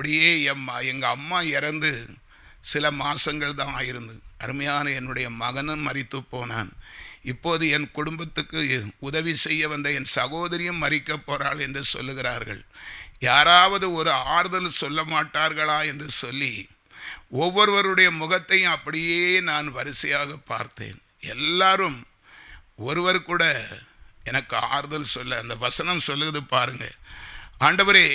அப்படியே எங்கள் அம்மா இறந்து சில மாதங்கள் தான் ஆயிருந்து. அருமையான என்னுடைய மகனும் மரித்து போனான். இப்போது என் குடும்பத்துக்கு உதவி செய்ய வந்த என் சகோதரியும் மரிக்க போகிறாள் என்று சொல்லுகிறார்கள். யாராவது ஒரு ஆறுதல் சொல்ல மாட்டார்களா என்று சொல்லி ஒவ்வொருவருடைய முகத்தையும் அப்படியே நான் வரிசையாக பார்த்தேன். எல்லாரும் ஒருவர் கூட எனக்கு ஆறுதல் சொல்ல. அந்த வசனம் சொல்லுது பாருங்க, ஆண்டவரே,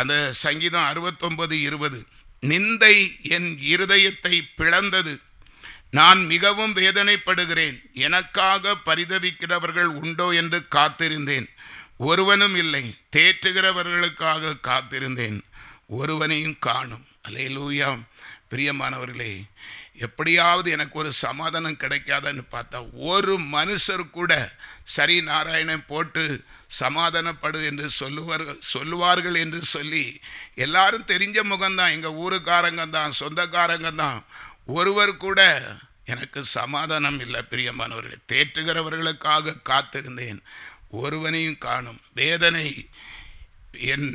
அந்த சங்கீதம் 69:20, நிந்தை என் இருதயத்தை பிளந்தது, நான் மிகவும் வேதனைப்படுகிறேன், எனக்காக பரிதவிக்கிறவர்கள் உண்டோ என்று காத்திருந்தேன், ஒருவனும் இல்லை, தேற்றுகிறவர்களுக்காக காத்திருந்தேன், ஒருவனையும் காணும். அல்லேலூயா. பிரியமானவர்களே, எப்படியாவது எனக்கு ஒரு சமாதானம் கிடைக்காதான்னு பார்த்தா ஒரு மனுஷர் கூட சரி நாராயணன் போட்டு சமாதானப்படு என்று சொல்லுவார்கள் என்று சொல்லி எல்லாரும் தெரிஞ்ச முகம்தான், எங்கள் ஊருக்காரங்க தான், சொந்தக்காரங்க தான். ஒருவர் கூட எனக்கு சமாதானம் இல்லை. பிரியமானவர்களே, தேற்றுகிறவர்களுக்காக காத்திருந்தேன், ஒருவனையும் காணும். வேதனை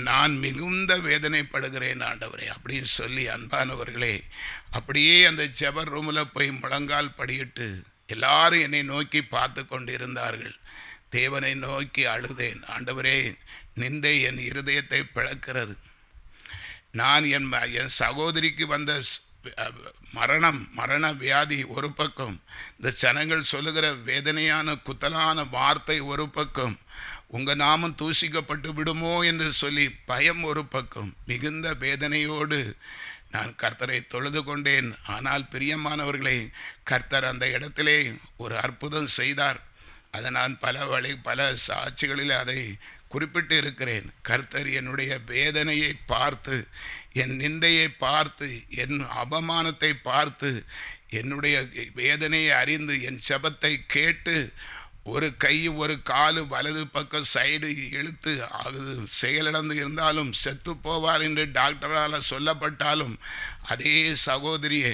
நான் மிகுந்த வேதனைப்படுகிறேன் ஆண்டவரே அப்படின்னு சொல்லி, அன்பானவர்களே, அப்படியே அந்த ஜெப ரூமில் போய் முழங்கால் படியிட்டு எல்லாரும் என்னை நோக்கி பார்த்து கொண்டு இருந்தார்கள். தேவனை நோக்கி அழுதேன். ஆண்டவரே, நிந்தை என் இருதயத்தை பிளக்கிறது. நான் என் சகோதரிக்கு வந்த மரண வியாதி ஒரு பக்கம், இந்த ஜனங்கள் சொல்லுகிற வேதனையான குத்தலான வார்த்தை ஒரு பக்கம், உங்கள் நாமம் தூசிக்கப்பட்டு விடுமோ என்று சொல்லி பயம் ஒரு பக்கம், மிகுந்த வேதனையோடு நான் கர்த்தரை தொழுது கொண்டேன். ஆனால் பிரியமானவர்களே, கர்த்தர் அந்த இடத்திலே ஒரு அற்புதம் செய்தார். அதை நான் பல சாட்சிகளில் அதை குறிப்பிட்டு இருக்கிறேன். கர்த்தர் என்னுடைய வேதனையை பார்த்து, என் நிந்தையை பார்த்து, என் அவமானத்தை பார்த்து, என்னுடைய வேதனையை அறிந்து, என் ஜெபத்தை கேட்டு, ஒரு கை ஒரு காலு வலது பக்கம் சைடு இழுத்து அது செயலிழந்து இருந்தாலும் செத்து போவார் என்று டாக்டரால் சொல்லப்பட்டாலும் அதே சகோதரியை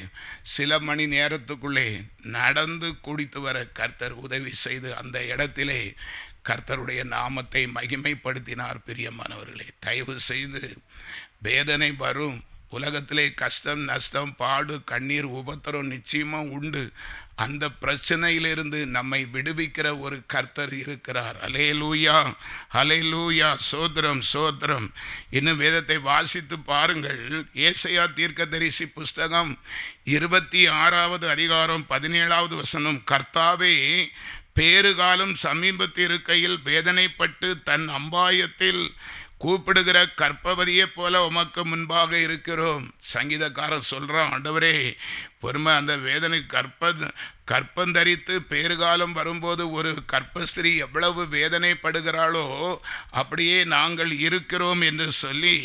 சில மணி நேரத்துக்குள்ளே நடந்து குடித்து வர கர்த்தர் உதவி செய்து அந்த இடத்திலே கர்த்தருடைய நாமத்தை மகிமைப்படுத்தினார். பிரியமானவர்களே, தயவு செய்து, வேதனை வரும், உலகத்திலே கஷ்டம் நஷ்டம் பாடு கண்ணீர் உபத்திரம் நிச்சயமாக உண்டு. அந்த பிரச்சனையிலிருந்து நம்மை விடுவிக்கிற ஒரு கர்த்தர் இருக்கிறார். அல்லேலூயா, அல்லேலூயா, சோத்திரம் சோத்திரம். இன்னும் வேதத்தை வாசித்து பாருங்கள். ஏசாயா தீர்க்கதரிசி புஸ்தகம் 26வது அதிகாரம் 17வது வசனம், கர்த்தாவே, பேறுகாலம் சமீபத்தில் இருக்கையில் வேதனைப்பட்டு தன் அம்பாயத்தில் கூப்பிடுகிற கற்பவதியை போல உமக்கு முன்பாக இருக்கிறோம். சங்கீதக்காரன் சொல்கிறான், ஆண்டவரே, பொறுமை, அந்த வேதனை கற்பந்தரித்து பேறுகாலம் வரும்போது ஒரு கற்பஸ்திரீ எவ்வளவு வேதனைப்படுகிறாளோ அப்படியே நாங்கள் இருக்கிறோம் என்று சொல்லி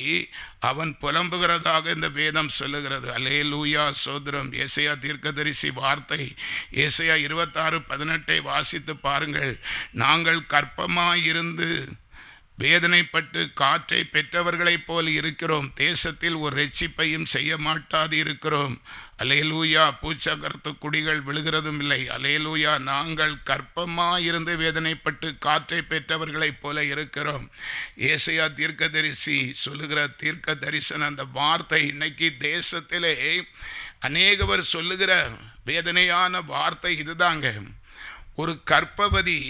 அவன் புலம்புகிறதாக இந்த வேதம் சொல்லுகிறது. அல்லேலூயா, சோத்திரம். ஏசாயா தீர்க்கதரிசி வார்த்தை, ஏசாயா 26:18 வாசித்து பாருங்கள். நாங்கள் கற்பமாயிருந்து வேதனைப்பட்டு காற்றை பெற்றவர்களைப் போல் இருக்கிறோம், தேசத்தில் ஒரு ரட்சிப்பையும் செய்ய மாட்டாது இருக்கிறோம். அல்லேலூயா. பூச்சக்கரத்து குடிகள் விழுகிறதும் இல்லை. அல்லேலூயா. நாங்கள் கற்பமாயிருந்து வேதனைப்பட்டு காற்றை பெற்றவர்களைப் போல இருக்கிறோம். ஏசாயா தீர்க்கதரிசி சொல்லுகிற தீர்க்க தரிசனம், அந்த வார்த்தை இன்னைக்கு தேசத்திலே அநேகவர் சொல்லுகிற வேதனையான வார்த்தை இதுதாங்க. ஒரு கற்பவதி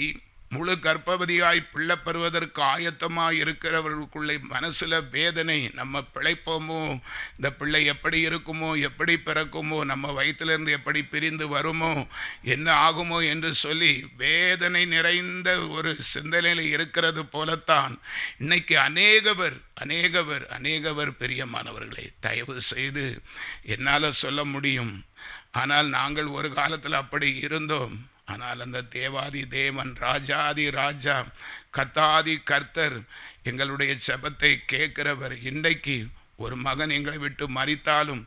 முழு கர்ப்பவதியாய் பிள்ளை பெறுவதற்கு ஆயத்தமாக இருக்கிறவர்களுக்குள்ளே மனசில் வேதனை, நம்ம பிழைப்போமோ, இந்த பிள்ளை எப்படி இருக்குமோ, எப்படி பிறக்குமோ, நம்ம வயிற்றிலிருந்து எப்படி பிரிந்து வருமோ, என்ன ஆகுமோ என்று சொல்லி வேதனை நிறைந்த ஒரு சிந்தனையில் இருக்கிறது போலத்தான் இன்னைக்கு அநேகவர் பிரியமானவர்களே, தயவு செய்து என்னால் சொல்ல முடியும். ஆனால் நாங்கள் ஒரு காலத்தில் அப்படி இருந்தோம். ஆனால் அந்த தேவாதி தேவன், ராஜாதி ராஜா, கர்த்தாதி கர்த்தர், எங்களுடைய ஜெபத்தை கேட்கிறவர், இன்றைக்கு ஒரு மகன் எங்களை விட்டு மரித்தாலும்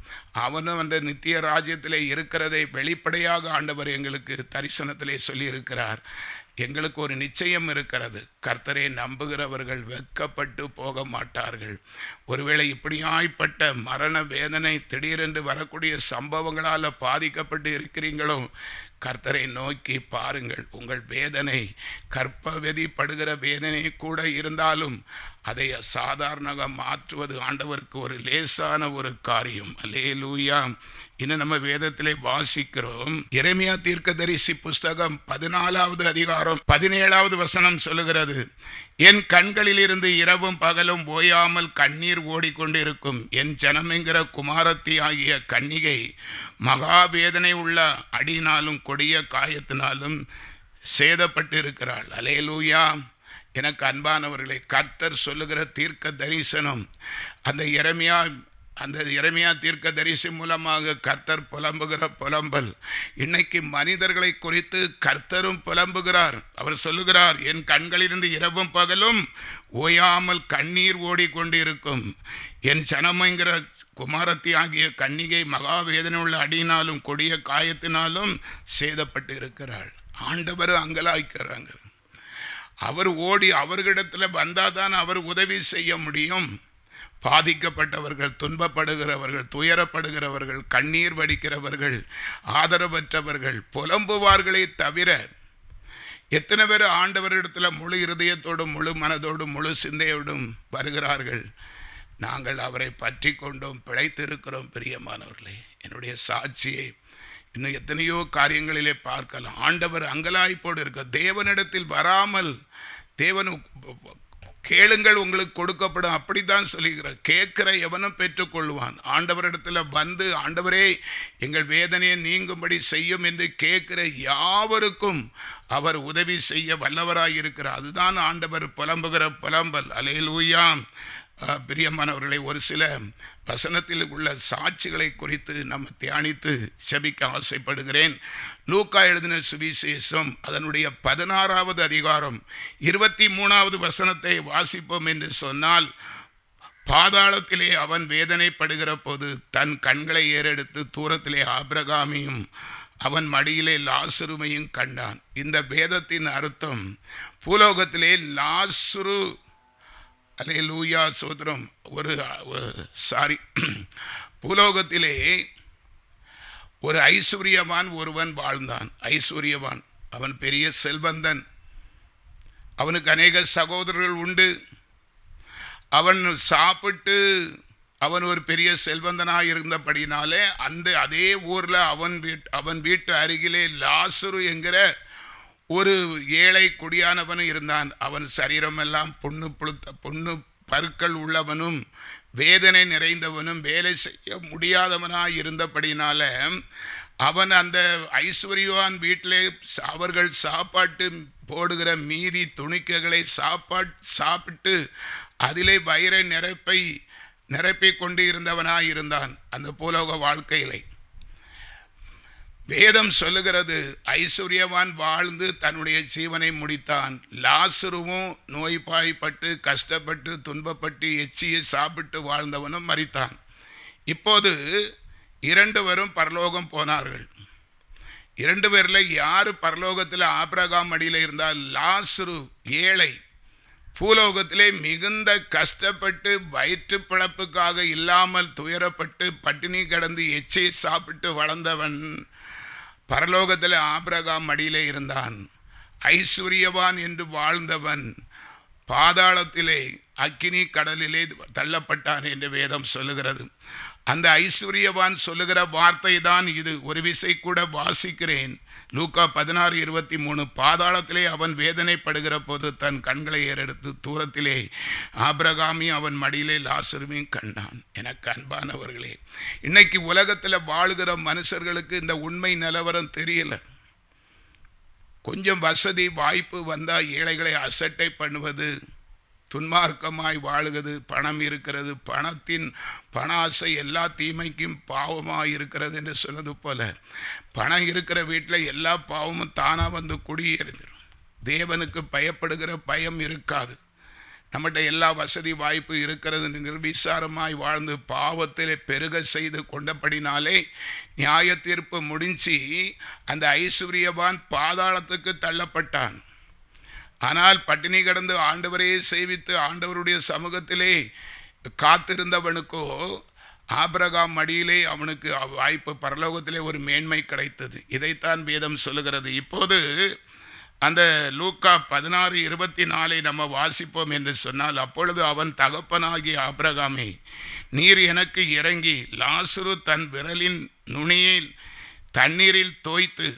அவனும் அந்த நித்திய ராஜ்யத்திலே இருக்கிறதை வெளிப்படையாக ஆண்டவர் எங்களுக்கு தரிசனத்திலே சொல்லியிருக்கிறார். எங்களுக்கு ஒரு நிச்சயம் இருக்கிறது. கர்த்தரை நம்புகிறவர்கள் வெட்கப்பட்டு போக மாட்டார்கள். ஒருவேளை இப்படியாய்ப்பட்ட மரண வேதனை திடீரென்று வரக்கூடிய சம்பவங்களால் பாதிக்கப்பட்டு இருக்கிறீங்களோ, கர்த்தரை நோக்கி பாருங்கள். உங்கள் வேதனை கர்ப்பவதிப்படுகிற வேதனை கூட இருந்தாலும் அதை சாதாரணமாக மாற்றுவது ஆண்டவருக்கு ஒரு லேசான ஒரு காரியம். அல்லேலூயா. இன்னும் நம்ம வேதத்திலே வாசிக்கிறோம். எரேமியா தீர்க்கதரிசி புஸ்தகம் 14வது அதிகாரம் 17வது வசனம் சொல்லுகிறது, என் கண்களில் இருந்து இரவும் பகலும் ஓயாமல் கண்ணீர் ஓடிக்கொண்டிருக்கும் என் ஜனமென்கிற குமாரத்தி ஆகிய கன்னிகை மகாவேதனை உள்ள அடியினாலும் கொடிய காயத்தினாலும் சேதப்பட்டு இருக்கிறாள். அல்லேலூயா. எனக்கு அன்பானவர்களே, கர்த்தர் சொல்லுகிற தீர்க்க தரிசனம் அந்த எரேமியா தீர்க்க தரிசி மூலமாக கர்த்தர் புலம்புகிற புலம்பல் இன்னைக்கு மனிதர்களை குறித்து கர்த்தரும் புலம்புகிறார். அவர் சொல்லுகிறார், என் கண்களிலிருந்து இரவும் பகலும் ஓயாமல் கண்ணீர் ஓடிக்கொண்டிருக்கும் என் ஜனமென்கிற குமாரத்தி ஆகிய கன்னிகை மகாவேதனை உள்ள அடியினாலும் கொடிய காயத்தினாலும் சேதப்பட்டு இருக்கிறாள். ஆண்டவர் அங்கலாய்க்கிறாங்க. அவர் ஓடி அவர்களிடத்தில் வந்தாதான் அவர் உதவி செய்ய முடியும். பாதிக்கப்பட்டவர்கள், துன்பப்படுகிறவர்கள், துயரப்படுகிறவர்கள், கண்ணீர் வடிக்கிறவர்கள், ஆதரவற்றவர்கள் புலம்புவார்களே தவிர எத்தனை பேர் ஆண்டவரிடத்தில் முழு இருதயத்தோடும் முழு மனதோடும் முழு சிந்தையோடும் வருகிறார்கள்? நாங்கள் அவரை பற்றி கொண்டோம், பிழைத்திருக்கிறோம். பிரியமானவர்களே, என்னுடைய சாட்சியை இன்னும் எத்தனையோ காரியங்களிலே பார்க்கலாம். ஆண்டவர் அங்கலாய்ப்போடு இருக்க, தேவனிடத்தில் வராமல், தேவன் கேளுங்கள் உங்களுக்கு கொடுக்கப்படும் அப்படித்தான் சொல்லுகிறார். கேட்கிற எவனும் பெற்றுக்கொள்வான். ஆண்டவரிடத்தில் வந்து, ஆண்டவரே எங்கள் வேதனையை நீங்கும்படி செய்யும் என்று கேட்கிற யாவருக்கும் அவர் உதவி செய்ய வல்லவராயிருக்கிறார். அதுதான் ஆண்டவர் புலம்புகிற புலம்பல். அல்லேலூயா. பிரியமானவர்களை, ஒரு சில வசனத்தில் உள்ள சாட்சிகளை குறித்து நம்ம தியானித்து செபிக்க ஆசைப்படுகிறேன். லூக்கா எழுதின சுவிசேஷம் அதனுடைய 16வது அதிகாரம் 23வது வசனத்தை வாசிப்போம் என்று சொன்னால், பாதாளத்திலே அவன் வேதனைப்படுகிற போது தன் கண்களை ஏறெடுத்து தூரத்திலே ஆபிரகாமையும் அவன் மடியிலே லாசருமையும் கண்டான். இந்த வேதத்தின் அர்த்தம், பூலோகத்திலே லாசரு, அல்லேலூயா சோதரம், பூலோகத்திலே ஒரு ஐஸ்வர்யவான் ஒருவன் வாழ்ந்தான். ஐஸ்வர்யவான், அவன் பெரிய செல்வந்தன். அவனுக்கு அநேக சகோதரர்கள் உண்டு. அவன் சாப்பிட்டு அவன் ஒரு பெரிய செல்வந்தனாக இருந்தபடினாலே அதே ஊரில் அவன் வீட்டு அருகிலே லாசரு என்கிற ஒரு ஏழை குடியானவனும் இருந்தான். அவன் சரீரமெல்லாம் புண்ணு பற்கள் உள்ளவனும் வேதனை நிறைந்தவனும் வேலை செய்ய முடியாதவனாக இருந்தபடினால அவன் அந்த ஐஸ்வர்யவான் வீட்டிலே அவர்கள் சாப்பாட்டு போடுகிற மீதி துணிக்கைகளை சாப்பிட்டு அதிலே வயிறை நிரப்பி கொண்டு இருந்தவனாக இருந்தான். அந்த பூலோக வாழ்க்கையிலே வேதம் சொல்லுகிறது, ஐஸ்வர்யவான் வாழ்ந்து தன்னுடைய ஜீவனை முடித்தான். லாசருவும் நோய்பாய்ப்பட்டு கஷ்டப்பட்டு துன்பப்பட்டு எச்சியை சாப்பிட்டு வாழ்ந்தவனும் மரித்தான். இப்போது 2 பேரும் பரலோகம் போனார்கள். 2 பேரில் யார் பரலோகத்தில் ஆபிரகாம் அடியில் இருந்தால், லாசரு ஏழை, பூலோகத்திலே மிகுந்த கஷ்டப்பட்டு வயிற்று பிழப்புக்காக இல்லாமல் துயரப்பட்டு பட்டினி கிடந்து எச்சியை சாப்பிட்டு வளர்ந்தவன் பரலோகத்தில் ஆபிரகாம் மடியிலே இருந்தான். ஐஸ்வர்யவான் என்று வாழ்ந்தவன் பாதாளத்திலே அக்கினி கடலிலே தள்ளப்பட்டான் என்று வேதம் சொல்லுகிறது. அந்த ஐஸ்வர்யவான் சொல்லுகிற வார்த்தை தான் இது. ஒரு விசை கூட வாசிக்கிறேன். லூக்கா 16:23. பாதாளத்திலே அவன் வேதனைப்படுகிற போது தன் கண்களை ஏறெடுத்து தூரத்திலே ஆபிரகாமையும் அவன் மடியிலே லாசருமையும் கண்டான். எனக்கு அன்பானவர்களே, இன்னைக்கு உலகத்தில் வாழுகிற மனுஷர்களுக்கு இந்த உண்மை நிலவரம் தெரியல. கொஞ்சம் வசதி வாய்ப்பு வந்தால் ஏழைகளை அசட்டை பண்ணுவது, துன்மார்க்கமாய் வாழுகிறது, பணம் இருக்கிறது, பண ஆசை எல்லா தீமைக்கும் பாவமாக இருக்கிறது என்று சொன்னது போல, பணம் இருக்கிற வீட்டில் எல்லா பாவமும் தானாக வந்து குடியேறிடும். தேவனுக்கு பயப்படுகிற பயம் இருக்காது. நம்மகிட்ட எல்லா வசதி வாய்ப்பு இருக்கிறது, நிர்விசாரமாய் வாழ்ந்து பாவத்தில் பெருக செய்து கொண்டபடினாலே நியாய தீர்ப்பு முடிஞ்சு அந்த ஐஸ்வர்யவான் பாதாளத்துக்கு தள்ளப்பட்டான். ஆனால் பட்டினி கிடந்து ஆண்டவரையே சேவித்து ஆண்டவருடைய சமூகத்திலே காத்திருந்தவனுக்கோ ஆபிரகாம் மடியிலே அவனுக்கு வாய்ப்பு, பரலோகத்திலே ஒரு மேன்மை கிடைத்தது. இதைத்தான் வேதம் சொல்லுகிறது. இப்போது அந்த லூக்கா 16:24 நம்ம வாசிப்போம் என்று சொன்னால், அப்பொழுது அவன் தகப்பனாகிய ஆபிரகாமே, நீர் எனக்கு இறங்கி லாசரு தன் விரலின் நுனியில் தண்ணீரில் தோய்த்து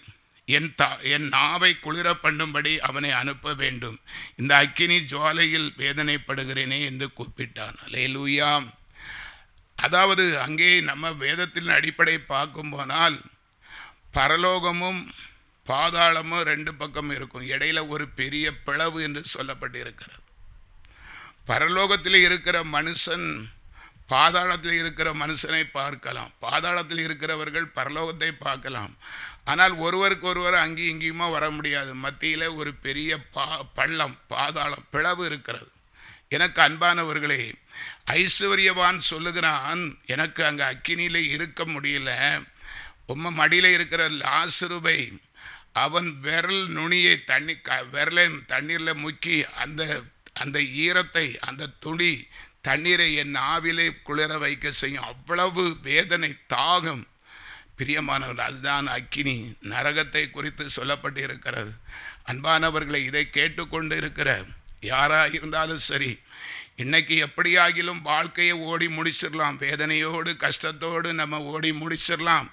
என் நாவை குளிர பண்ணும்படி அவனை அனுப்ப வேண்டும். இந்த அக்கினி ஜுவாலையில் வேதனைப்படுகிறேனே என்று கூப்பிட்டான். அல்லேலூயா. அதாவது அங்கே நம்ம வேதத்தின் அடிப்படை பார்க்கும் போனால் பரலோகமும் பாதாளமும் ரெண்டு பக்கம் இருக்கும். இடையில ஒரு பெரிய பிளவு என்று சொல்லப்பட்டிருக்கிறது. பரலோகத்தில் இருக்கிற மனுஷன் பாதாளத்தில் இருக்கிற மனுஷனை பார்க்கலாம், பாதாளத்தில் இருக்கிறவர்கள் பரலோகத்தை பார்க்கலாம். ஆனால் ஒருவருக்கு ஒருவர் அங்கேயும் இங்கேயுமா வர முடியாது. மத்தியில் ஒரு பெரிய பள்ளம், பாதாளம், பிளவு இருக்கிறது. எனக்கு அன்பானவர்களே, ஐஸ்வர்யவான் சொல்லுகிறான், எனக்கு அங்கே அக்கினியில் இருக்க முடியல. உம்ம மடியில் இருக்கிற லாசருவை அவன் விரல் நுனியை விரலை தண்ணீரில் முக்கி அந்த ஈரத்தை, அந்த துணி தண்ணீரை என் ஆவிலே குளிர வைக்க செய்யும். அவ்வளவு வேதனை, தாகம். பிரியமானவர்கள், அதுதான் அக்கினி, நரகத்தை குறித்து சொல்லப்பட்டு இருக்கிறது. அன்பானவர்களை, இதை கேட்டுக்கொண்டு இருக்கிற யாராக இருந்தாலும் சரி, இன்னைக்கு எப்படியாகிலும் வாழ்க்கையை ஓடி முடிச்சிடலாம். வேதனையோடு கஷ்டத்தோடு நம்ம ஓடி முடிச்சிடலாம்.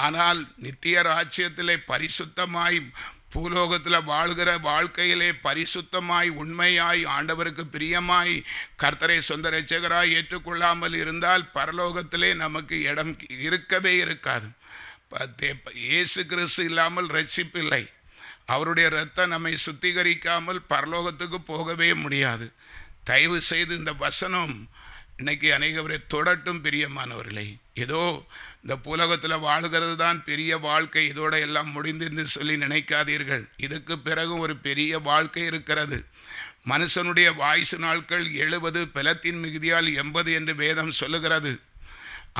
ஆனால் நித்திய ராஜ்யத்திலே பரிசுத்தமாய், பூலோகத்தில் வாழ்கிற வாழ்க்கையிலே பரிசுத்தமாய், உண்மையாய், ஆண்டவருக்கு பிரியமாய், கர்த்தரை சொந்த இரட்சகராய் ஏற்றுக்கொள்ளாமல் இருந்தால் பரலோகத்திலே நமக்கு இடம் இருக்கவே இருக்காது. இயேசு கிறிஸ்து இல்லாமல் ரட்சிப்பில்லை. அவருடைய இரத்தம் நம்மை சுத்திகரிக்காமல் பரலோகத்துக்கு போகவே முடியாது. தயவு செய்து இந்த வசனம் இன்னைக்கு அநேகவரை தொடட்டும். பிரியமானவர்களே, ஏதோ இந்த பூலோகத்தில் வாழ்கிறது தான் பெரிய வாழ்க்கை, இதோட எல்லாம் முடிந்துன்னு சொல்லி நினைக்காதீர்கள். இதுக்கு பிறகு ஒரு பெரிய வாழ்க்கை இருக்கிறது. மனுஷனுடைய வாய்சு நாட்கள் 70, பலத்தின் மிகுதியால் 80 என்று வேதம் சொல்லுகிறது.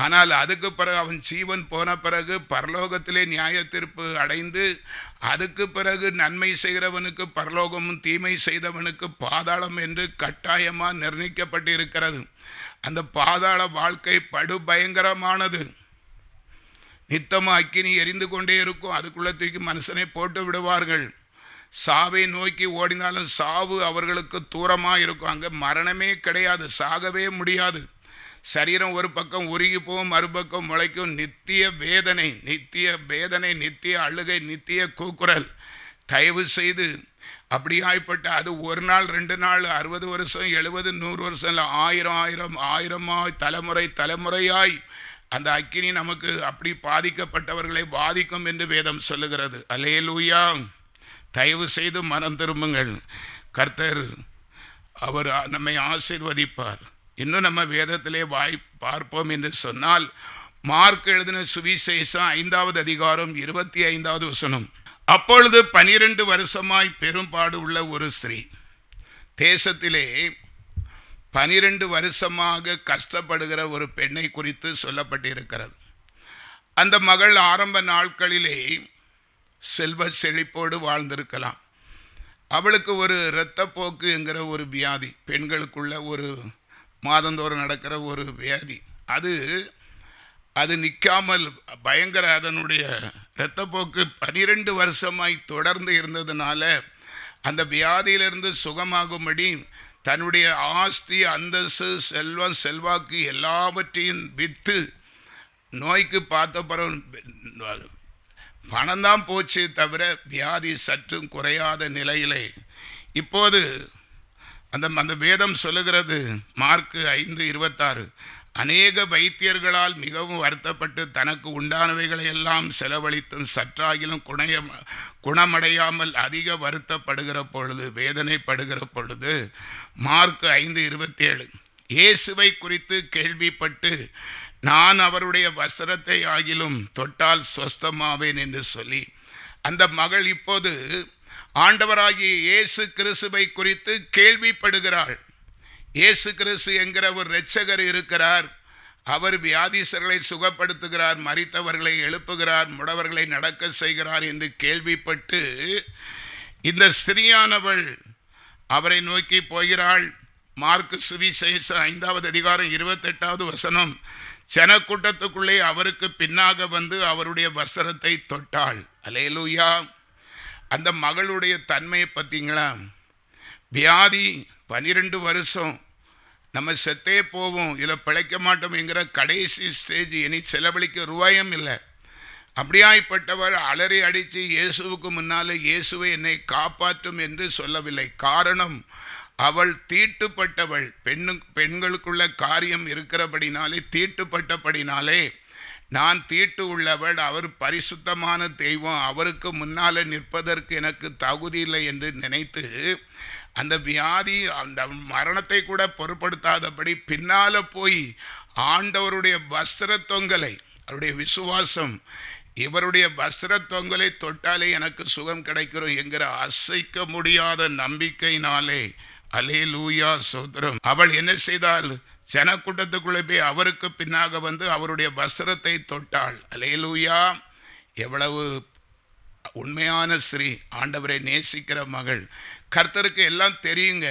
ஆனால் அதுக்கு பிறகு அவன் ஜீவன் போன பிறகு பரலோகத்திலே நியாய தீர்ப்பு அடைந்து, அதுக்கு பிறகு நன்மை செய்கிறவனுக்கு பரலோகமும் தீமை செய்தவனுக்கு பாதாளம் என்று கட்டாயமாக நிர்ணயிக்கப்பட்டு இருக்கிறது. அந்த பாதாள வாழ்க்கை படு பயங்கரமானது. நித்தமும் அக்கினி எரிந்து கொண்டே இருக்கும். அதுக்குள்ளே தூக்கி மனுஷனை போட்டு விடுவார்கள். சாவை நோக்கி ஓடினாலும் சாவு அவர்களுக்கு தூரமாக இருக்கும். அங்கே மரணமே கிடையாது, சாகவே முடியாது. சரீரம் ஒரு பக்கம் உருகி போகும், மறுபக்கம் முளைக்கும். நித்திய வேதனை, நித்திய வேதனை, நித்திய அழுகை, நித்திய கூக்குரல். தயவு செய்து அப்படியாய்ப்பட்ட அது ஒரு நாள் 2 நாள் 60 வருஷம் 70 100 வருஷம் இல்லை, 1000 தலைமுறை தலைமுறையாய் அந்த அக்கினி நமக்கு அப்படி பாதிக்கப்பட்டவர்களை பாதிக்கும் என்று வேதம் சொல்லுகிறது. அல்லேலூயா. தயவு செய்து மனம் திரும்புங்கள். கர்த்தர் அவர் நம்மை ஆசீர்வதிப்பார். இன்னும் நம்ம வேதத்திலே பார்ப்போம் என்று சொன்னால், மார்க் எழுதின சுவிசேஷம் 5வது அதிகாரம் 25வது வசனம். அப்பொழுது 12 வருஷமாய் பெரும்பாடு உள்ள ஒரு ஸ்திரீ, தேசத்திலே 12 வருஷமாக கஷ்டப்படுகிற ஒரு பெண்ணை குறித்து சொல்லப்பட்டிருக்கிறது. அந்த மகள் ஆரம்ப நாட்களிலே செல்வ செழிப்போடு வாழ்ந்திருக்கலாம். அவளுக்கு ஒரு இரத்தப்போக்கு என்கிற ஒரு வியாதி, பெண்களுக்குள்ள ஒரு மாதந்தோறும் நடக்கிற ஒரு வியாதி, அது நிற்காமல் பயங்கர, அதனுடைய இரத்தப்போக்கு 12 வருஷமாய் தொடர்ந்து இருந்ததுனால அந்த வியாதியிலிருந்து சுகமாகும்படி தன்னுடைய ஆஸ்தி, அந்தஸ்து, செல்வம், செல்வாக்கு எல்லாவற்றையும் விற்று நோய்க்கு பார்த்த பிறகு பணம் தான் போச்சு தவிர வியாதி சற்றும் குறையாத நிலையிலே இப்போது அந்த வேதம் சொல்லுகிறது. மார்க் 5:26, அநேக வைத்தியர்களால் மிகவும் வருத்தப்பட்டு தனக்கு உண்டானவைகளை எல்லாம் செலவழித்தும் சற்றாகிலும் குணமடையாமல் அதிக வருத்தப்படுகிற பொழுது, வேதனைப்படுகிற பொழுது, மார்க் 5:27, இயேசுவை குறித்து கேள்விப்பட்டு நான் அவருடைய வஸ்திரத்தை ஆகிலும் தொட்டால் சொஸ்தமாவேன் என்று சொல்லி அந்த மகள் இப்போது ஆண்டவராகிய இயேசு கிறிஸ்துவை குறித்து கேள்விப்படுகிறாள். இயேசு கிறிஸ்து என்கிற ஒரு இரட்சகர் இருக்கிறார். அவர் வியாதிசர்களை சுகப்படுத்துகிறார், மரித்தவர்களை எழுப்புகிறார், முடவர்களை நடக்க செய்கிறார் என்று கேள்விப்பட்டு இந்த ஸ்திரீயானவள் அவரை நோக்கி போகிறாள். மார்க்கு சுவிசேஷம் 5வது அதிகாரம் 28வது வசனம், ஜனக்கூட்டத்துக்குள்ளே அவருக்கு பின்னாக வந்து அவருடைய வஸ்திரத்தை தொட்டாள். அல்லேலூயா. அந்த மகளுடைய தன்மையை பார்த்தீங்களா? வியாதி 12 வருஷம், நம்ம செத்தே போவோம், இதில் பிழைக்க மாட்டோம் என்கிற கடைசி ஸ்டேஜ், இனி செலவழிக்க ரூபாயும் இல்லை. அப்படியாய்ப்பட்டவர் அலறி அடித்து இயேசுவுக்கு முன்னால் இயேசுவை என்னை காப்பாற்றும் என்று சொல்லவில்லை. காரணம், அவள் தீட்டுப்பட்டவள். பெண்களுக்குள்ள காரியம் இருக்கிறபடினாலே, தீட்டுப்பட்டபடினாலே, நான் தீட்டு உள்ளவள், அவர் பரிசுத்தமான தெய்வம், அவருக்கு முன்னால் நிற்பதற்கு எனக்கு தகுதி இல்லை என்று நினைத்து அந்த வியாதி, அந்த மரணத்தை கூட பொருட்படுத்தாதபடி பின்னால் போய் ஆண்டவருடைய வஸ்திர தொங்கலை, அவருடைய விசுவாசம், இவருடைய வஸ்திர தொங்கலை தொட்டாலே எனக்கு சுகம் கிடைக்கிறோம் என்கிற அசைக்க முடியாத நம்பிக்கையினாலே, அல்லேலூயா சோதரம், அவள் என்ன செய்தாள்? ஜனக்கூட்டத்துக்குள்ளே போய் அவருக்கு பின்னாக வந்து அவருடைய வஸ்திரத்தை தொட்டாள். அல்லேலூயா. எவ்வளவு உண்மையான ஸ்ரீ, ஆண்டவரை நேசிக்கிற மகள். கர்த்தருக்கு எல்லாம் தெரியுங்க.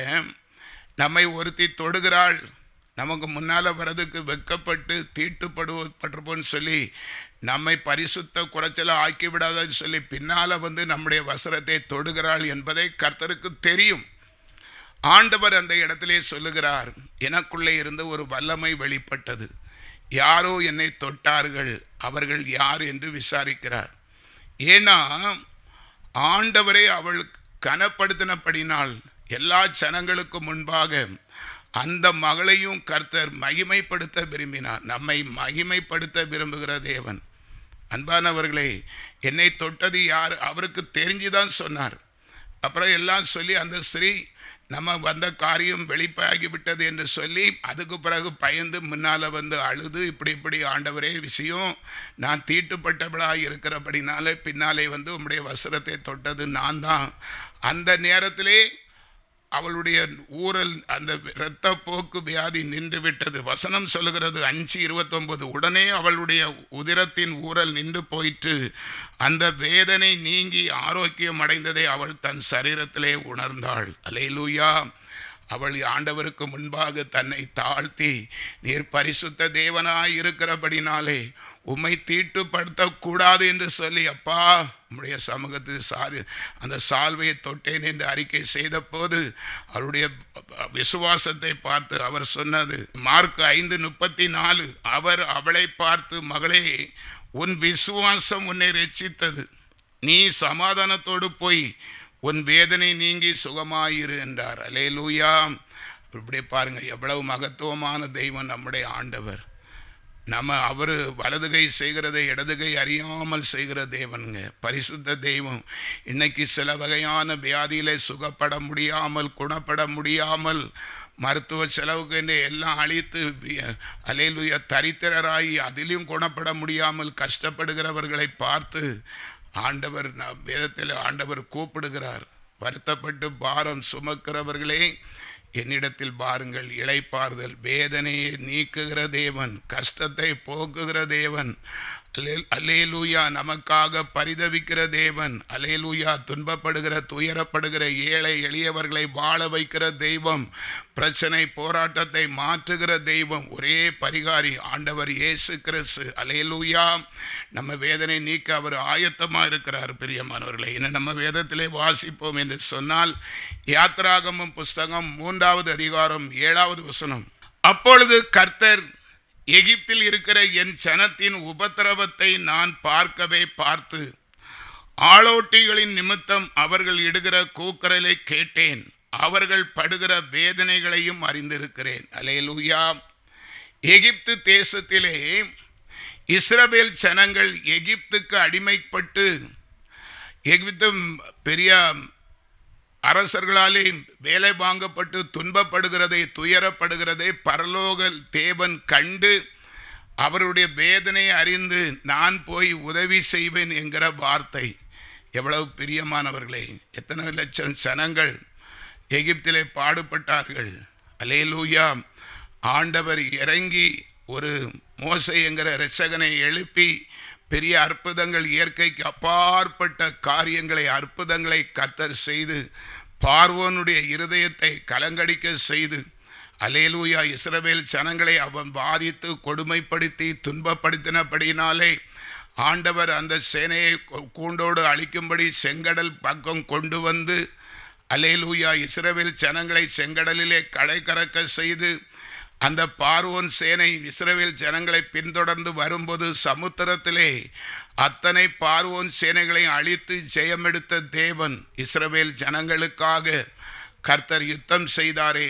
நம்மை ஒருத்தி தொடுகிறாள், நமக்கு முன்னால் வர்றதுக்கு வெக்கப்பட்டு தீட்டுப்பட்டுப்போன்னு சொல்லி நம்மை பரிசுத்த குறைச்சல ஆக்கி விடாதன்னு சொல்லி பின்னால் வந்து நம்முடைய வஸ்திரத்தை தொடுகிறாள் என்பதை கர்த்தருக்கு தெரியும். ஆண்டவர் அந்த இடத்திலே சொல்லுகிறார், எனக்குள்ளே இருந்து ஒரு வல்லமை வெளிப்பட்டது, யாரோ என்னை தொட்டார்கள், அவர்கள் யார் என்று விசாரிக்கிறார். ஏன்னா ஆண்டவரை அவள் கனப்படுத்தினபடினால் எல்லா ஜனங்களுக்கு முன்பாக அந்த மகளையும் கர்த்தர் மகிமைப்படுத்த விரும்பினார். நம்மை மகிமைப்படுத்த விரும்புகிற தேவன். அன்பானவர்களே, என்னை தொட்டது யார் அவருக்கு தெரிஞ்சுதான் சொன்னார். அப்புறம் எல்லாம் சொல்லி அந்த ஸ்திரீ நம்ம வந்த காரியம் வெளிப்பாகிவிட்டது என்று சொல்லி அதுக்கு பிறகு பயந்து முன்னால் வந்து அழுது, இப்படி ஆண்டவரே விஷயம், நான் தீட்டுப்பட்டவளாக இருக்கிறபடினால பின்னாலே வந்து உம்முடைய வஸ்திரத்தை தொட்டது நான் தான். அந்த நேரத்திலே அவளுடைய ஊரல், அந்த இரத்த போக்கு வியாதி நின்று விட்டது. வசனம் சொல்லுகிறது 5:29, உடனே அவளுடைய உதிரத்தின் ஊரல் நின்று போயிற்று, அந்த வேதனை நீங்கி ஆரோக்கியம் அடைந்ததை அவள் தன் சரீரத்திலே உணர்ந்தாள். அல்லேலூயா. அவள் ஆண்டவருக்கு முன்பாக தன்னை தாழ்த்தி, நீர் பரிசுத்த தேவனாய் இருக்கிறபடினாலே உம்மை தீட்டுப்படுத்தக்கூடாது என்று சொல்லி, அப்பா உம்முடைய சமூகத்தில் அந்த சால்வையை தொட்டேன் என்று அறிக்கை செய்த போது அவருடைய விசுவாசத்தை பார்த்து அவர் சொன்னது, மார்க் 5:34, அவர் அவளை பார்த்து, மகளே, உன் விசுவாசம் உன்னை ரட்சித்தது, நீ சமாதானத்தோடு போய் உன் வேதனை நீங்கி சுகமாயிரு என்றார். அல்லேலூயா. இப்படி பாருங்க, எவ்வளவு மகத்துவமான தெய்வம் நம்முடைய ஆண்டவர். நம்ம அவர் வலதுகை செய்கிறதை இடதுகை அறியாமல் செய்கிற தேவனுங்க, பரிசுத்த தெய்வம். இன்னைக்கு சில வகையான வியாதியிலே சுகப்பட முடியாமல், குணப்பட முடியாமல், மருத்துவ செலவுக்கு எல்லாம் அழித்து அல்லேலூயா தரித்திரராகி அதிலும் குணப்பட முடியாமல் கஷ்டப்படுகிறவர்களை பார்த்து ஆண்டவர், வேதத்தில் ஆண்டவர் கூப்பிடுகிறார், வருத்தப்பட்டு பாரம் சுமக்கிறவர்களே என்னிடத்தில் பாருங்கள், இளைப்பாறுதல். வேதனையை நீக்குகிற தேவன், கஷ்டத்தை போக்குகிற தேவன். அல்லேலூயா. நமக்காக பரிதவிக்கிற தேவன். அல்லேலூயா. துன்பப்படுகிற, துயரப்படுகிற ஏழை எளியவர்களை வாழ வைக்கிற தெய்வம், பிரச்சனை போராட்டத்தை மாற்றுகிற தெய்வம், ஒரே பரிகாரி ஆண்டவர் இயேசு கிறிஸ்து. அல்லேலூயா. நம்ம வேதனை நீக்க அவர் ஆயத்தமாக இருக்கிறார். பிரியமானவர்களை, இன்னும் நம்ம வேதத்திலே வாசிப்போம் என்று சொன்னால், யாத்திராகமம் புஸ்தகம் 3வது அதிகாரம் 7வது வசனம், அப்பொழுது கர்த்தர், எகிப்தில் இருக்கிற என் ஜனத்தின் உபத்திரவத்தை நான் பார்க்கவே பார்த்து ஆளோட்டிகளின் நிமித்தம் அவர்கள் இடுகிற கூக்குரலை கேட்டேன், அவர்கள் படுகிற வேதனைகளையும் அறிந்திருக்கிறேன். அல்லேலூயா. எகிப்து தேசத்திலே இஸ்ரவேல் ஜனங்கள் எகிப்துக்கு அடிமைப்பட்டு, எகிப்து பெரிய அரசர்களாலே வேலை வாங்கப்பட்டு துன்பப்படுகிறதை, துயரப்படுகிறதை பரலோக தேவன் கண்டு அவருடைய வேதனையை அறிந்து நான் போய் உதவி செய்வேன் என்கிற வார்த்தை. எவ்வளவு பிரியமானவர்களே, எத்தனை லட்சம் ஜனங்கள் எகிப்திலே பாடுபட்டார்கள். அல்லேலூயா. ஆண்டவர் இறங்கி ஒரு மோசே என்கிற இரட்சகனை எழுப்பி பெரிய அற்புதங்கள், இயற்கைக்கு அப்பாற்பட்ட காரியங்களை, அற்புதங்களை கர்த்தர் செய்து பார்வோனுடைய இருதயத்தை கலங்கடிக்க செய்து, அல்லேலூயா, இஸ்ரவேல் ஜனங்களை அவன் பாதித்து கொடுமைப்படுத்தி துன்பப்படுத்தினபடினாலே ஆண்டவர் அந்த சேனையை கூண்டோடு அழிக்கும்படி செங்கடல் பக்கம் கொண்டு வந்து, அல்லேலூயா, இஸ்ரவேல் ஜனங்களை செங்கடலிலே கடை கறக்க செய்து, அந்த பார்வோன் சேனை இஸ்ரவேல் ஜனங்களை பின்தொடர்ந்து வரும்போது சமுத்திரத்திலே அத்தனை பார்வோன் சேனைகளை அழித்து ஜெயமெடுத்த தேவன் இஸ்ரவேல் ஜனங்களுக்காக கர்த்தர் யுத்தம் செய்தாரே.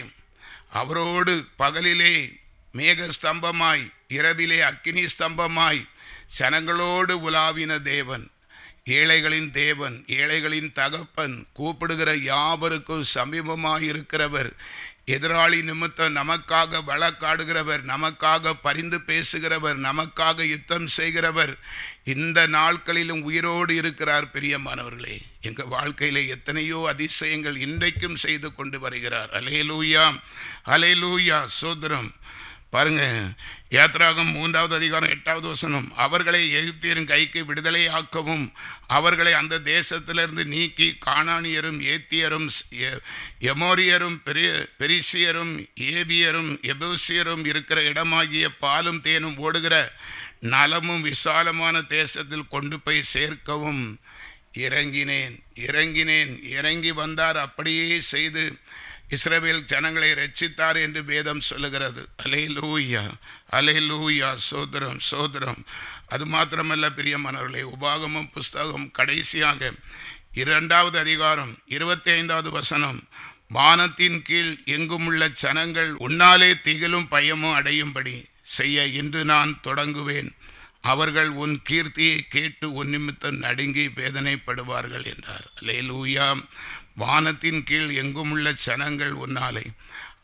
அவரோடு பகலிலே மேக ஸ்தம்பமாய், இரவிலே அக்கினி ஸ்தம்பமாய் ஜனங்களோடு உலாவின தேவன், ஏழைகளின் தேவன், ஏழைகளின் தகப்பன், கூப்பிடுகிற யாவருக்கும் சமீபமாயிருக்கிறவர், எதிராளி நிமித்தம் நமக்காக வழக்காடுகிறவர், நமக்காக பரிந்து பேசுகிறவர், நமக்காக யுத்தம் செய்கிறவர் இந்த நாட்களிலும் உயிரோடு இருக்கிறார். பிரியமானவர்களே, எங்கள் வாழ்க்கையில எத்தனையோ அதிசயங்கள் இன்றைக்கும் செய்து கொண்டு வருகிறார். அல்லேலூயா, அல்லேலூயா, சோதரம். பாருங்க, யாத்ராகம் 3வது அதிகாரம் 8வது வசனம். அவர்களை எகிப்தியரின் கைக்கு விடுதலையாக்கவும் அவர்களை அந்த தேசத்திலிருந்து நீக்கி கானானியரும் ஏத்தியரும் எமோரியரும் பெரிசியரும் ஏபியரும் எபூசியரும் இருக்கிற இடமாகிய பாலும் தேனும் ஓடுகிற நலமும் விசாலமான தேசத்தில் கொண்டு போய் சேர்க்கவும் இறங்கினேன். இறங்கி வந்தார். அப்படியே செய்து இஸ்ரவேல் ஜனங்களை ரட்சித்தார் என்று வேதம் சொல்லுகிறது. அல்லேலூயா, அல்லேலூயா, சோதரம், சோதரம். அது மாத்திரமல்ல பிரியமானவர்களே, உபாகமம் புஸ்தகம் கடைசியாக 2வது அதிகாரம் 25வது வசனம். வானத்தின் கீழ் எங்குமுள்ள ஜனங்கள் உன்னாலே திகிலும் பயமும் அடையும்படி செய்ய இன்று நான் தொடங்குவேன். அவர்கள் உன் கீர்த்தியை கேட்டு உன் நிமித்தம் நடுங்கி வேதனைப்படுவார்கள் என்றார். அல்லேலூயா. வானத்தின் கீழ் எங்குமுள்ள ஜனங்கள் உன்னாலே,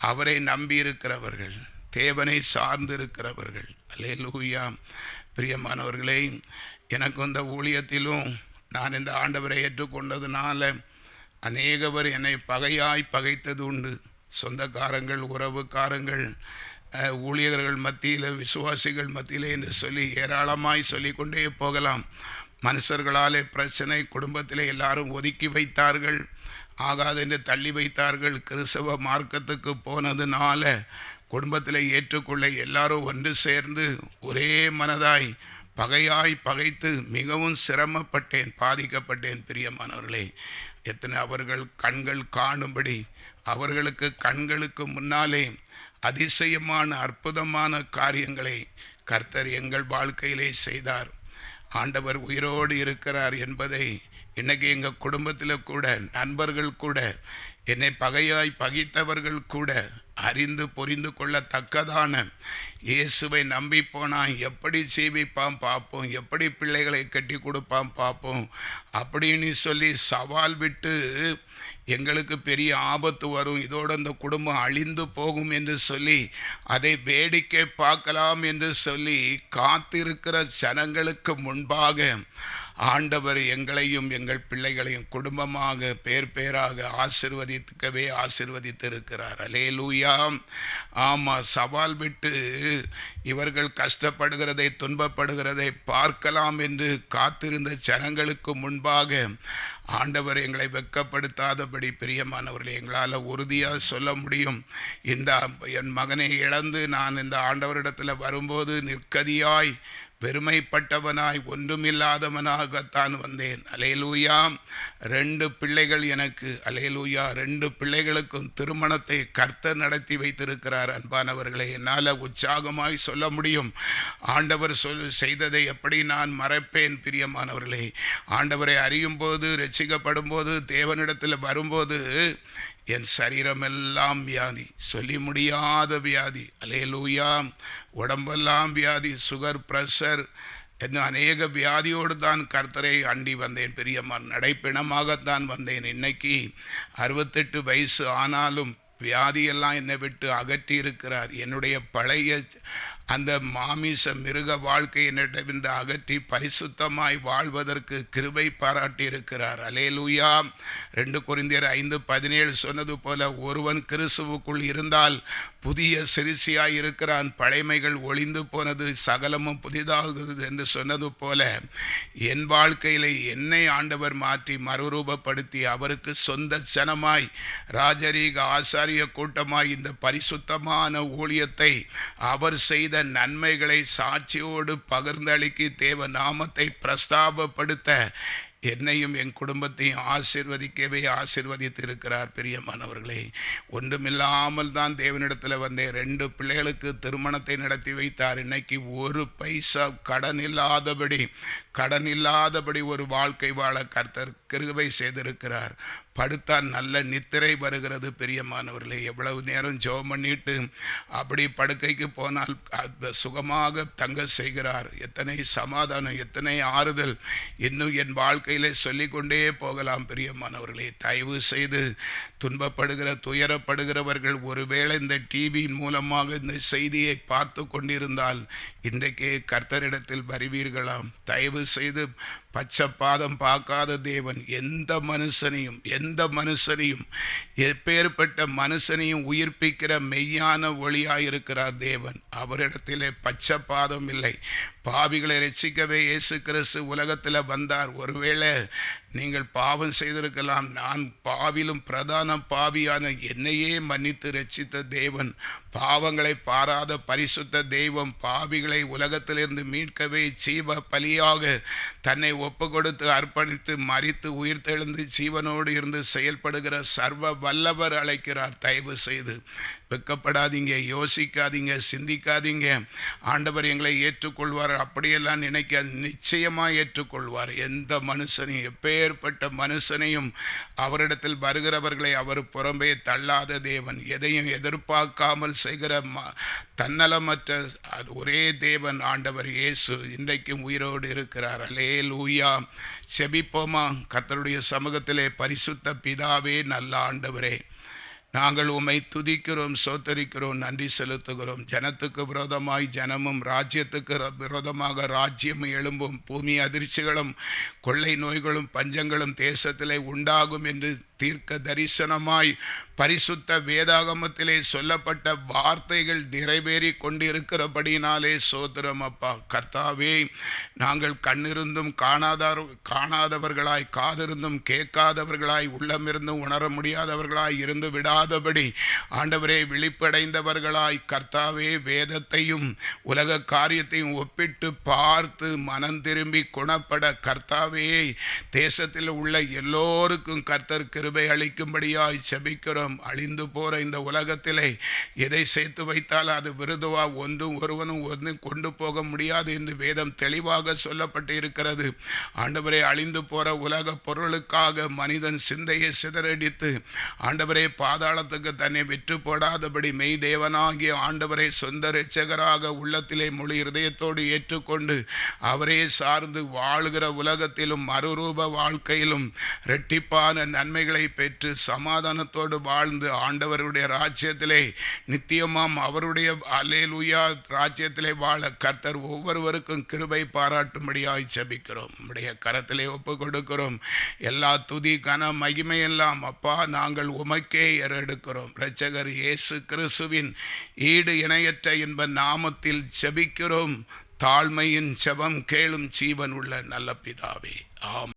அவரை நம்பியிருக்கிறவர்கள், தேவனை சார்ந்திருக்கிறவர்கள். அல்லேலூயா. பிரியமானவர்களே, எனக்கு இந்த ஊழியத்திலும் நான் இந்த ஆண்டவரை ஏற்றுக்கொண்டதுனால அநேகவர் என்னை பகையாய் பகைத்தது உண்டு. சொந்தக்காரங்கள், உறவுக்காரங்கள், ஊழியர்கள் மத்தியில், விசுவாசிகள் மத்தியில் என்று சொல்லி ஏராளமாய் சொல்லிக்கொண்டே போகலாம். மனுஷர்களாலே பிரச்சனை, குடும்பத்தில் எல்லாரும் ஒதுக்கி வைத்தார்கள், ஆகாது என்று தள்ளி வைத்தார்கள். கிறிஸ்தவ மார்க்கத்துக்கு போனதுனால குடும்பத்தில் ஏற்றுக்கொள்ள எல்லாரும் ஒன்று சேர்ந்து ஒரே மனதாய் பகையாய் பகைத்து மிகவும் சிரமப்பட்டேன், பாதிக்கப்பட்டேன். பிரியமானவர்களே, எத்தனை அவர்கள் கண்கள் காணும்படி அவர்களுக்கு கண்களுக்கு முன்னாலே அதிசயமான அற்புதமான காரியங்களை கர்த்தர் எங்கள் வாழ்க்கையிலே செய்தார். ஆண்டவர் உயிரோடு இருக்கிறார் என்பதை இன்னைக்கு எங்கள் குடும்பத்தில் கூட, நண்பர்கள் கூட, என்னை பகையாய் பகைத்தவர்கள் கூட அறிந்து புரிந்து கொள்ளத்தக்கதான இயேசுவை நம்பி போனால் எப்படி ஜீவிப்பான் பார்ப்போம், எப்படி பிள்ளைகளை கட்டி கொடுப்பான் பார்ப்போம் அப்படின்னு சொல்லி சவால் விட்டு எங்களுக்கு பெரிய ஆபத்து வரும், இதோடு அந்த குடும்பம் அழிந்து போகும் என்று சொல்லி அதை வேடிக்கை பார்க்கலாம் என்று சொல்லி காத்திருக்கிற ஜனங்களுக்கு முன்பாக ஆண்டவர் எங்களையும் எங்கள் பிள்ளைகளையும் குடும்பமாக பேராக ஆசீர்வதித்திருக்கிறார். அல்லேலூயா. ஆமாம், சவால் விட்டு இவர்கள் கஷ்டப்படுகிறதை, துன்பப்படுகிறதை பார்க்கலாம் என்று காத்திருந்த ஜனங்களுக்கு முன்பாக ஆண்டவர் எங்களை வெட்கப்படுத்தாதபடி, பிரியமானவர்களே, எங்களால் உறுதியாக சொல்ல முடியும், என் மகனை இழந்து நான் இந்த ஆண்டவரிடத்தில் வரும்போது நிற்கதியாய் பெருமைப்பட்டவனாய் ஒன்றுமில்லாதவனாகத்தான் வந்தேன். அல்லேலூயா. 2 பிள்ளைகள் எனக்கு. அல்லேலூயா. 2 பிள்ளைகளுக்கும் திருமணத்தை கர்த்தர் நடத்தி வைத்திருக்கிறார். அன்பானவர்களை, என்னால் உற்சாகமாய் சொல்ல முடியும், ஆண்டவர் செய்ததை எப்படி நான் மறப்பேன்? பிரியமானவர்களே, ஆண்டவரை அறியும் போது, ரட்சிக்கப்படும் போது, தேவனிடத்தில் வரும்போது என் சரீரமெல்லாம் வியாதி, சொல்லி முடியாத வியாதி. அல்லேலூயா. உடம்பெல்லாம் வியாதி, சுகர், பிரஷர் என்ன அநேக வியாதியோடு தான் கர்த்தரை அண்டி வந்தேன். பிரியமான், நடைப்பிணமாகத்தான் வந்தேன். இன்னைக்கு 68 வயசு ஆனாலும் வியாதியெல்லாம் என்னை விட்டு அகற்றி இருக்கிறார். என்னுடைய பழைய அந்த மாமிச மிருக வாழ்க்கை என்னிடமிருந்து அகற்றி பரிசுத்தமாய் வாழ்வதற்கு கிருபை பாராட்டி இருக்கிறார். அல்லேலூயா. 2 கொரிந்தியர் 5:17 சொன்னது போல, ஒருவன் கிறிஸ்துவுக்குள் இருந்தால் புதிய சிறுசியாய் இருக்கிறான். பழைமைகள் ஒளிந்து போனது, சகலமும் புதிதாகுது என்று சொன்னது போல என் வாழ்க்கையிலே என்னை ஆண்டவர் மாற்றி மறுரூபப்படுத்தி அவருக்கு சொந்த ஜனமாய் ராஜரீக ஆசாரிய கூட்டமாய் இந்த பரிசுத்தமான ஊழியத்தை அவர் செய்த நன்மைகளை சாட்சியோடு பகிர்ந்தளிக்கி தேவ நாமத்தை பிரஸ்தாபப்படுத்த என்னையும் என் குடும்பத்தையும் ஆசீர்வதிக்கவே ஆசீர்வதித்து இருக்கிறார். பிரியமானவர்களே, ஒன்றுமில்லாமல் தான் தேவனிடத்தில் வந்தேன். 2 பிள்ளைகளுக்கு திருமணத்தை நடத்தி வைத்தார். இன்னைக்கு ஒரு பைசா கடன் இல்லாதபடி ஒரு வாழ்க்கை வாழ கர்த்தர் கிருபை செய்திருக்கிறார். படுத்தால் நல்ல நித்திரை வருகிறது. பிரியமானவர்களே, எவ்வளவு நேரம் ஜெபம் பண்ணிட்டு அப்படி படுக்கைக்கு போனால் சுகமாக தங்க செய்கிறார். எத்தனை சமாதானம், எத்தனை ஆறுதல் இன்னும் என் வாழ்க்கையிலே சொல்லிக்கொண்டே போகலாம். பிரியமானவர்களே, தயவு செய்து துன்பப்படுகிற துயரப்படுகிறவர்கள் ஒருவேளை இந்த டிவியின் மூலமாக இந்த செய்தியை பார்த்து கொண்டிருந்தால் இன்றைக்கே கர்த்தரிடத்தில் வருவீர்களாம். தயவு செய்து பச்சைப்பாதம் பார்க்காத தேவன் எந்த மனுஷனையும் எப்பேற்பட்ட மனுஷனையும் உயிர்ப்பிக்கிற மெய்யான ஒளியாயிருக்கிறார் தேவன். அவரிடத்திலே பச்சைப்பாதம் இல்லை. பாவிகளை ரட்சிக்கவே இயேசு கிறிஸ்து உலகத்தில் வந்தார். ஒருவேளை நீங்கள் பாவம் செய்திருக்கலாம். நான் பாவிலும் பிரதான பாவியான என்னையே மன்னித்து ரட்சித்த தேவன், பாவங்களை பாராத பரிசுத்த தெய்வம், பாவிகளை உலகத்திலிருந்து மீட்கவே ஜீவ பலியாக தன்னை ஒப்பு கொடுத்து அர்ப்பணித்து மரித்து உயிர்த்தெழுந்து ஜீவனோடு இருந்து செயல்படுகிற சர்வ வல்லவர் அழைக்கிறார். தயவு செய்து வெட்கப்படாதீங்க, யோசிக்காதீங்க, சிந்திக்காதீங்க. ஆண்டவர் எங்களை ஏற்றுக்கொள்வார் அப்படியெல்லாம் நினைக்க, நிச்சயமாக ஏற்றுக்கொள்வார். எந்த மனுஷனையும், எப்பேற்பட்ட மனுஷனையும் அவரிடத்தில் வருகிறவர்களை அவர் புறம்பே தள்ளாத தேவன், எதையும் எதிர்பார்க்காமல் செய்கிற தன்னலமற்ற ஒரே தேவன் ஆண்டவர் இயேசு இன்றைக்கும் உயிரோடு இருக்கிறார். அல்லேலூயா. செபிப்போமா? கர்த்தருடைய சமூகத்திலே. பரிசுத்த பிதாவே, நல்ல ஆண்டவரே, நாங்கள் உம்மை துதிக்கிறோம், சோத்தரிக்கிறோம், நன்றி செலுத்துகிறோம். ஜனத்துக்கு விரோதமாய் ஜனமும், ராஜ்யத்துக்கு விரோதமாக ராஜ்யமும் எழும்பும். பூமி அதிர்ச்சிகளும் கொள்ளை நோய்களும் பஞ்சங்களும் தேசத்திலே உண்டாகும் என்று தீர்க்க தரிசனமாய் பரிசுத்த வேதாகமத்திலே சொல்லப்பட்ட வார்த்தைகள் நிறைவேறி கொண்டிருக்கிறபடினாலே சோத்திரம் அப்பா. கர்த்தாவே, நாங்கள் கண்ணிருந்தும் காணாதவர்களாய், காதிருந்தும் கேட்காதவர்களாய், உள்ளமிருந்தும் உணர முடியாதவர்களாய் இருந்து விடாதபடி ஆண்டவரே விழிப்படைந்தவர்களாய், கர்த்தாவே, வேதத்தையும் உலக காரியத்தையும் ஒப்பிட்டு பார்த்து மனம் திரும்பி குணப்பட கர்த்தாவே தேசத்தில் உள்ள எல்லோருக்கும் கர்த்தர் கிருபை அளிக்கும்படியாய் செபிக்கிறோம். அழிந்து போற இந்த உலகத்திலே எதை சேர்த்து வைத்தால் அது விருதுவா, ஒருவனும் கொண்டு போக முடியாது என்று வேதம் தெளிவாக சொல்லப்பட்டு இருக்கிறது. ஆண்டவரே, அழிந்து போற உலக பொருளுக்காக மனிதன் சிந்தையை சிதறடித்து ஆண்டவரே பாதாளத்துக்கு தன்னை விற்று போடாதபடி மெய் தேவனாகிய ஆண்டவரை சொந்த இரட்சகராக உள்ளத்திலே முழு இருதயத்தோடு ஏற்றுக்கொண்டு அவரே சார்ந்து வாழுகிற உலகத்திலும் மறுரூப வாழ்க்கையிலும் இரட்டிப்பான நன்மைகளை பெற்று சமாதானத்தோடு வாழ்ந்து ஆண்டவருடைய ராஜ்யத்திலே நித்தியமாம் அவருடைய அல்லேலூயா ராஜ்யத்திலே வாழ கர்த்தர் ஒவ்வொருவருக்கும் கிருபை பாராட்டும்படியாய் ஜெபிக்கிறோம். நம்முடைய கரத்திலே ஒப்பு கொடுக்கிறோம். எல்லா துதி கன மகிமையெல்லாம் அப்பா நாங்கள் உமக்கே ஏறெடுக்கிறோம். இரட்சகர் இயேசு கிறிஸ்துவின் ஈடு இணையற்ற இன்ப நாமத்தில் ஜெபிக்கிறோம். தாழ்மையின் ஜெபம் கேளும் ஜீவன் உள்ள நல்ல பிதாவே. ஆமென்.